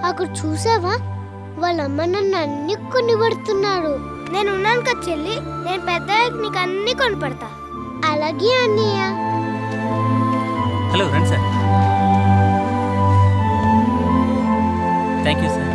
అక్కడ చూసావా, వాళ్ళమ్మ నన్ను అన్ని కొనిపెడుతున్నారు. నేను ఉన్నాను కదా చెల్లి, నేను పెద్దయ్యాక నీకు అన్ని కొనిపెడతా. అలాగే అన్నయ్య. హలో రండి సార్. Thank you sir.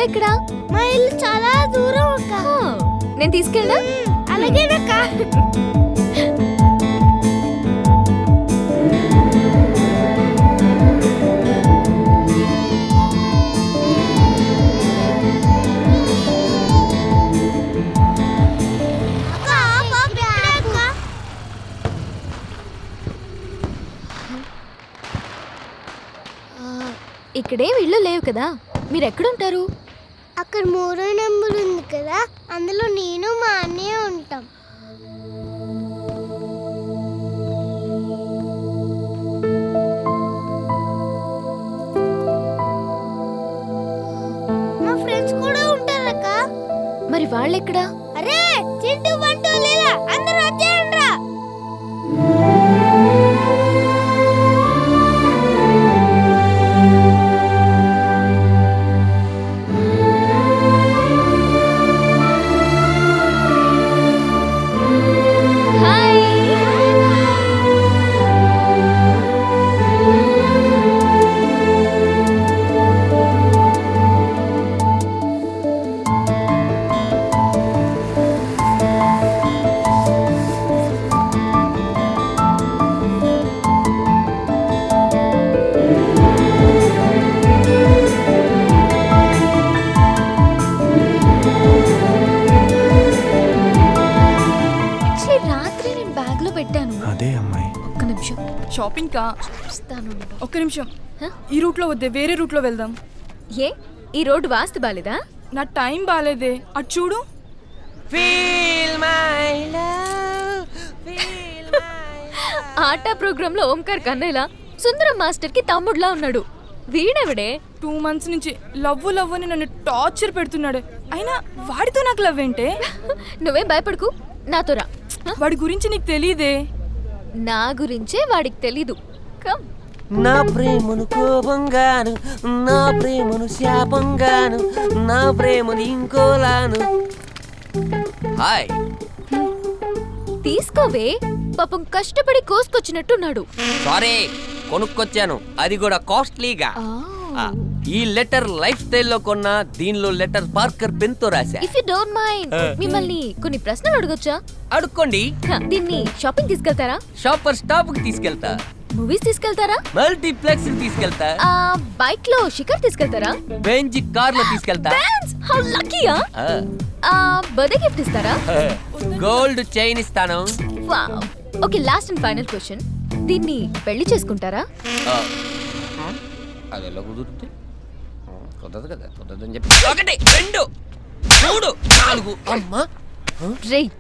ఎక్కడా? మా ఇల్లు చాలా దూరం అక్క. నేను తీసుకెళ్ళా? అలాగేనక్క. ఇక్కడేం ఇల్లు లేవు కదా, మీరు ఎక్కడుంటారు? అక్కడ 3 నెంబర్ ఉంది కదా, అందులో నేను మా అన్నయ్య ఉంటాం. మా ఫ్రెండ్స్ కూడా ఉంటారక్క. మరి వాళ్ళెక్కడా? అరే చింటూ బంటూ లీలా అందరూ వచ్చేయండిరా. షాపింగ్ కా? ఒక్క నిమిషం, ఈ రూట్ లో వద్దే, వేరే రూట్ లో వెళ్దాం. ఏ ఈ రోడ్డు వాస్తు బాలేదా? నా టైం బాలేదే, అటు చూడు. ఆటా ప్రోగ్రామ్ లో ఓంకార్ కన్నయ్యలా సుందరం మాస్టర్ కి తమ్ముడులా ఉన్నాడు. వీడెవడే? 2 months నుంచి లవ్ లవ్ అని నన్ను టార్చర్ పెడుతున్నాడు. అయినా వాడితో నాకు లవ్ ఏంటే? నువ్వేం భయపడకు, నాతో రా. వాడి గురించి నీకు తెలీదే. నా గురించే వాడికి తెలీదు. కమ్. నా ప్రేమను కోపంగాను, నా ప్రేమను శాపంగాను, నా ప్రేమను ఇంకోలాను. హాయ్, తీసుకోవే, పాపం కష్టపడి కోసుకొచ్చినట్టున్నాడు. సారీ, కొనుక్కొచ్చాను, అది కూడా కాస్ట్లీగా. ఈ లెటర్ లైఫ్ స్టైల్లో కొన్నా, దీనిలో లెటర్ పార్కర్ పెన్ తో రాశా. ఇఫ్ యు డోంట్ మైండ్, మిమ్మల్ని కొన్ని ప్రశ్నలు అడగొచ్చా? అడుక్కోండి. దీన్ని షాపింగ్ తీసుకెళ్తారా? షాపర్ స్టాప్ కి తీసుకెళ్తా. మూవీస్ తీసుకెళ్తారా? మల్టీప్లెక్స్ కి తీసుకెళ్తా. బైక్ లో షికార్ తీసుకెళ్తారా? బెంజ్ కార్ లో తీసుకెళ్తా. హౌ లక్కీయా. బర్త్డే గిఫ్ట్ ఇస్తారా? గోల్డ్ చైన్ ఇస్తాను. Wow. Okay, last and final question, దీన్ని పెళ్లి చేసుకుంటారా? అది ఎలా కుదురుతుంది? కుదరదు కదా, కుదరదని చెప్పి 1 2 3 4 అమ్మా. రేయ్,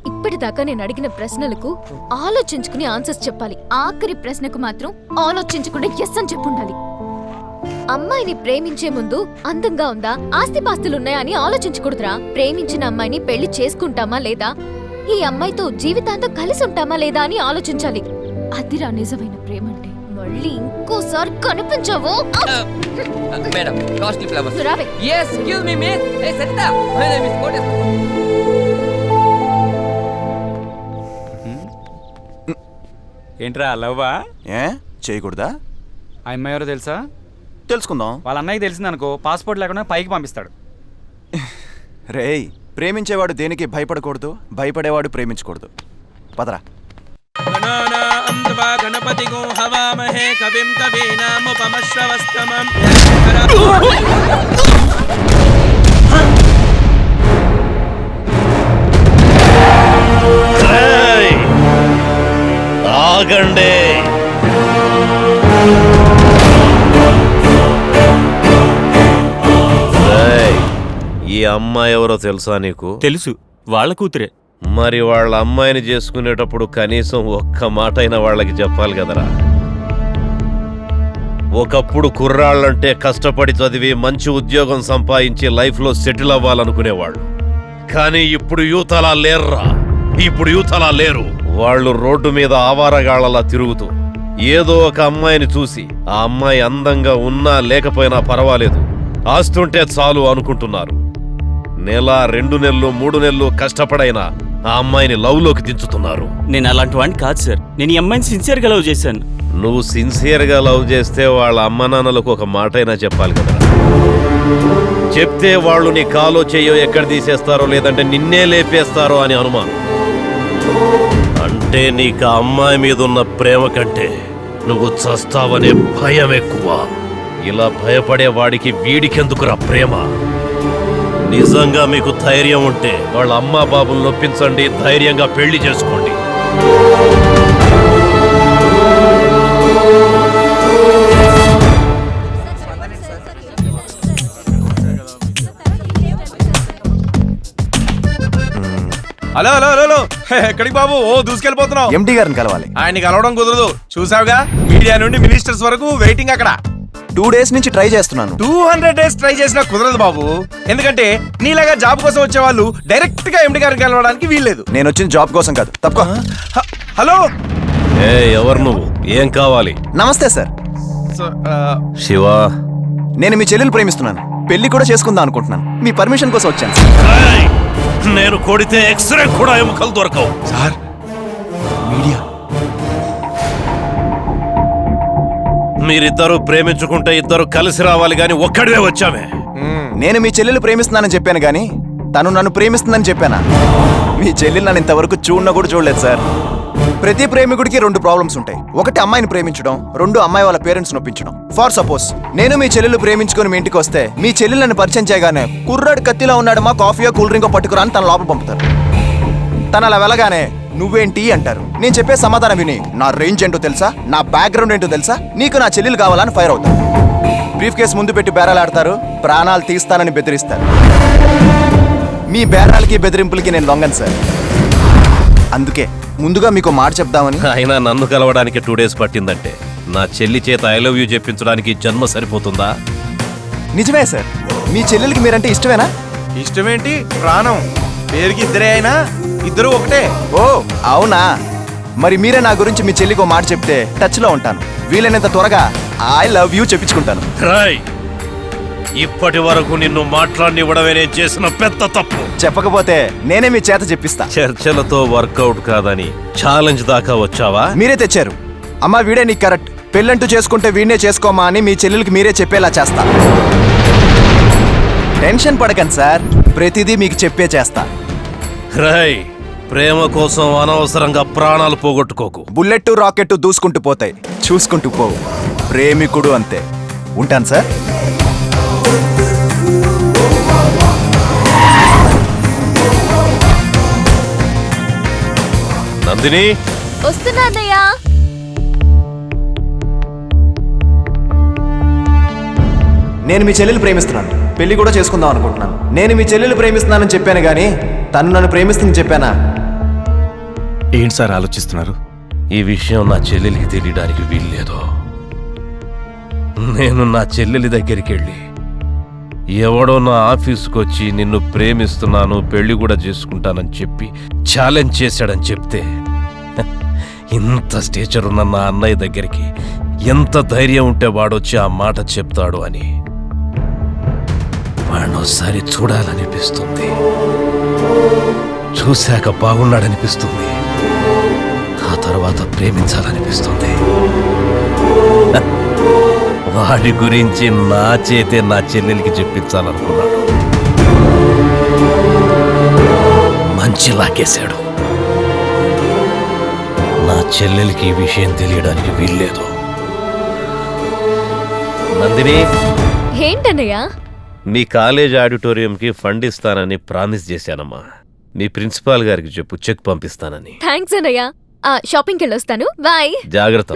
ఇప్పటిదాకా నేను అడిగిన ప్రశ్నలకు ఆలోచించుకుని ఆన్సర్స్ చెప్పాలి. ఆఖరి ప్రశ్నకు మాత్రం ఆలోచించకుండా ఎస్ అని చెప్పుండాలి. అమ్మాయిని ప్రేమించే ముందు అందంగా ఉందా, ఆస్తిపాస్తులున్నాయా అని ఆలోచించకూడదురా. ప్రేమించిన అమ్మాయిని పెళ్లి చేసుకుంటామా లేదా, ఈ అమ్మాయితో జీవితాంతం కలిసి ఉంటామా లేదా అని ఆలోచించాలి. అదిరా నిజమైన ప్రేమ అంటే. మళ్ళీ ఇంకోసారి కనిపించావు మేడం కాస్ట్లీ ఫ్లవర్స్. రావే. Yes, excuse me, miss. Hey, Sarita. My name is Kotes. ఏంట్రా లవ్వా? ఏ చేయకూడదా? ఆ అమ్మాయి ఎవరో తెలుసా? తెలుసుకుందాం. వాళ్ళ అన్నయ్యకి తెలిసిందనుకో పాస్పోర్ట్ లేకుండా పైకి పంపిస్తాడు. రేయ్, ప్రేమించేవాడు దేనికి భయపడకూడదు, భయపడేవాడు ప్రేమించకూడదు. పదరా. గణపతి గో హవామహే కవిం కవీనాముపమశ్రవస్తమం. ఆగండి. ఈ అమ్మాయి ఎవరో తెలుసా నీకు? తెలుసు, వాళ్ళ కూతురే. మరి వాళ్ళ అమ్మాయిని చేసుకునేటప్పుడు కనీసం ఒక్క మాట అయినా వాళ్ళకి చెప్పాలి కదరా. ఒకప్పుడు కుర్రాళ్ళంటే కష్టపడి చదివి మంచి ఉద్యోగం సంపాదించి లైఫ్లో సెటిల్ అవ్వాలనుకునేవాళ్ళు. కానీ ఇప్పుడు యూత్ అలా లేర్రా. ఇప్పుడు యూత్ అలా లేరు. వాళ్ళు రోడ్డు మీద ఆవారగాళ్లలా తిరుగుతూ ఏదో ఒక అమ్మాయిని చూసి ఆ అమ్మాయి అందంగా ఉన్నా లేకపోయినా పర్వాలేదు, ఆస్తుంటే చాలు అనుకుంటున్నారు. నెల, 2 నెలలు, 3 నెలలు కష్టపడైనా ఆ అమ్మాయిని లవ్లోకి దించుతున్నారు. నేను అలాంటి వాడిని కాదు సార్. నేను ఈ అమ్మాయిని సిన్సియర్గా లవ్ చేశాను. నువ్వు సిన్సియర్గా లవ్ చేస్తే వాళ్ళ అమ్మ నాన్నలకు ఒక మాట అయినా చెప్పాలి కదా. చెప్తే వాళ్ళు నీ కాలో చెయ్యో ఎక్కడ తీసేస్తారో లేదంటే నిన్నే లేపేస్తారో అని అనుమానం. అంటే నీకు ఆ అమ్మాయి మీద ఉన్న ప్రేమ కంటే నువ్వు చస్తావనే భయం ఎక్కువ. ఇలా భయపడే వాడికి వీడికెందుకురా ప్రేమ? నిజంగా మీకు ధైర్యం ఉంటే వాళ్ళ అమ్మా బాబులు నొప్పించండి, ధైర్యంగా పెళ్లి చేసుకోండి. హలో హలో హలో ఎక్కడికి బాబు? ఓ దూసుకెళ్ళిపోతున్నావు. ఎండి గారిని కలవాలి. ఆయన్ని కలవడం కుదరదు, చూసావుగా. మీడియా నుండి మినిస్టర్స్ వరకు వెయిటింగ్ అక్కడ. 2 days నుంచి ట్రై చేస్తున్నాను. 200 days ట్రై చేసినా కుదరదు బాబు. ఎందుకంటే నీలాగా జాబ్ కోసం వచ్చే వాళ్ళు డైరెక్ట్ గా ఎండి గారిని కలవడానికి వీల్లేదు. నేను వచ్చిన జాబ్ కోసం కాదు, తప్పుకో. హలో, ఎవరు నువ్వు? ఏం కావాలి? నమస్తే సార్. శివ, నేను మీ చెల్లెలు ప్రేమిస్తున్నాను. పెళ్లి కూడా చేసుకుందాం అనుకుంటున్నాను. మీ పర్మిషన్ కోసం వచ్చాను. నేను కొడితే ఎక్స్రే కూడా ఎముకలు దొరకవు. Sir, media. మీరిద్దరూ ప్రేమించుకుంటే ఇద్దరు కలిసి రావాలి గాని ఒక్కడివే వచ్చామే. నేను మీ చెల్లెలు ప్రేమిస్తున్నానని చెప్పాను గానీ తను నన్ను ప్రేమిస్తుందని చెప్పానా? మీ చెల్లెలు నన్ను ఇంతవరకు చూడన కూడా చూడలేదు సార్. ప్రతి ప్రేమికుడికి 2 ప్రాబ్లమ్స్ ఉంటాయి. ఒకటి అమ్మాయిని ప్రేమించడం, 2 అమ్మాయి వాళ్ళ పేరెంట్స్ నొప్పించడం. ఫర్ సపోజ్ నేను మీ చెల్లెలు ప్రేమించుకుని మీ ఇంటికి వస్తే మీ చెల్లెలు నన్ను పరిచయం చేయగానే కుర్రాడు కత్తిలో ఉన్నాడు, మా కాఫీయో కూల్ డ్రింకో పట్టుకురా అని తన లోపల పంపుతారు. తను అలా వెళ్ళగానే నువ్వేంటి అంటారు. నేను చెప్పే సమాధానం విని నా రేంజ్ ఏంటో తెలుసా, నా బ్యాక్గ్రౌండ్ ఏంటో తెలుసా, నీకు నా చెల్లెలు కావాలని ఫైర్ అవుతారు. బ్రీఫ్ కేసు ముందు పెట్టి బేరాలాడతారు, ప్రాణాలు తీస్తానని బెదిరిస్తారు. మీ బేరాలకి బెదిరింపులకి నేను లొంగను సార్. అందుకే ముందుగా మీకు మాట చెప్దామని. అయినా నన్ను కలవడానికి 2 days పట్టిందంటే నా చెల్లి చేత ఐ లవ్ యూ చెప్పించడానికి జన్మ సరిపోతుందా? నిజమే సార్. మీ చెల్లెలకి మీరంటే ఇష్టమేనా? ఇష్టమేంటి, ప్రాణం. పేరుకి ఇద్దరే అయినా ఇద్దరు ఒకటే. ఓ అవునా? మరి మీరే నా గురించి మీ చెల్లికి మాట చెప్తే టచ్లో ఉంటాను. వీలైనంత త్వరగా ఐ లవ్ యూ చెప్పించుకుంటాను. ఇప్పటి వరకు నిన్ను మాట్లాడినివ్వడమే నేను చేసిన పెద్ద తప్పు. చెప్పకపోతే నేనే మీ చేత చెప్పిస్తా. చర్చలతో వర్కౌట్ కాదని ఛాలెంజ్ దాకా వచ్చావా? మీరే తెచ్చారు. అమ్మా వీడే నీకు కరెక్ట్, పెళ్ళంటూ చేసుకుంటే వీడినే చేసుకోమా అని మీ చెల్లెలకి మీరే చెప్పేలా చేస్తా. టెన్షన్ పడకండి సార్, ప్రతిదీ మీకు చెప్పే చేస్తా. ప్రేమ కోసం అనవసరంగా ప్రాణాలు పోగొట్టుకోకు. బుల్లెట్ రాకెట్ దూసుకుంటూ పోతాయి, చూసుకుంటూ పోవు. ప్రేమికుడు అంతే. ఉంటాను సార్. నందిని, వస్తున్నా అన్నయ్య. నేను మీ చెల్లెలు ప్రేమిస్తున్నాను, పెళ్లి కూడా చేసుకుందాం అనుకుంటున్నాను. నేను మీ చెల్లెలు ప్రేమిస్తున్నానని చెప్పాను కానీ తను నన్ను ప్రేమిస్తుందని చెప్పానా? ఏంటి సార్ ఆలోచిస్తున్నారు? ఈ విషయం నా చెల్లెలికి తెలియడానికి వీల్లేదు. నేను నా చెల్లెలి దగ్గరికి వెళ్ళి ఎవడో నా ఆఫీసుకు వచ్చి నిన్ను ప్రేమిస్తున్నాను, పెళ్లి కూడా చేసుకుంటానని చెప్పి ఛాలెంజ్ చేశాడని చెప్తే ఇంత స్టేచర్ ఉన్న నా అన్నయ్య దగ్గరికి ఎంత ధైర్యం ఉంటే వాడొచ్చి ఆ మాట చెప్తాడు అని. వాడినోసారి చూడాలనిపిస్తుంది, చూశాక బాగున్నాడనిపిస్తుంది, ఆ తర్వాత ప్రేమించాలనిపిస్తుంది. వాడి గురించి నా చేతే నా చెల్లెలికి చెప్పించాలనుకున్నాడు. మంచి లాగేశాడు. నా చెల్లెలికి ఈ విషయం తెలియడానికి వీల్లేదు. నందిని, ఏంటన్నయ్యా? మీ కాలేజ్ ఆడిటోరియంకి ఫండ్ ఇస్తానని ప్రామిస్ చేశానమ్మా. మీ ప్రిన్సిపాల్ గారికి చెప్పు, చెక్ పంపిస్తానని. థ్యాంక్స్ అన్నయ్య. షాపింగ్కి వెళ్ళొస్తాను. బాయ్. జాగ్రత్త.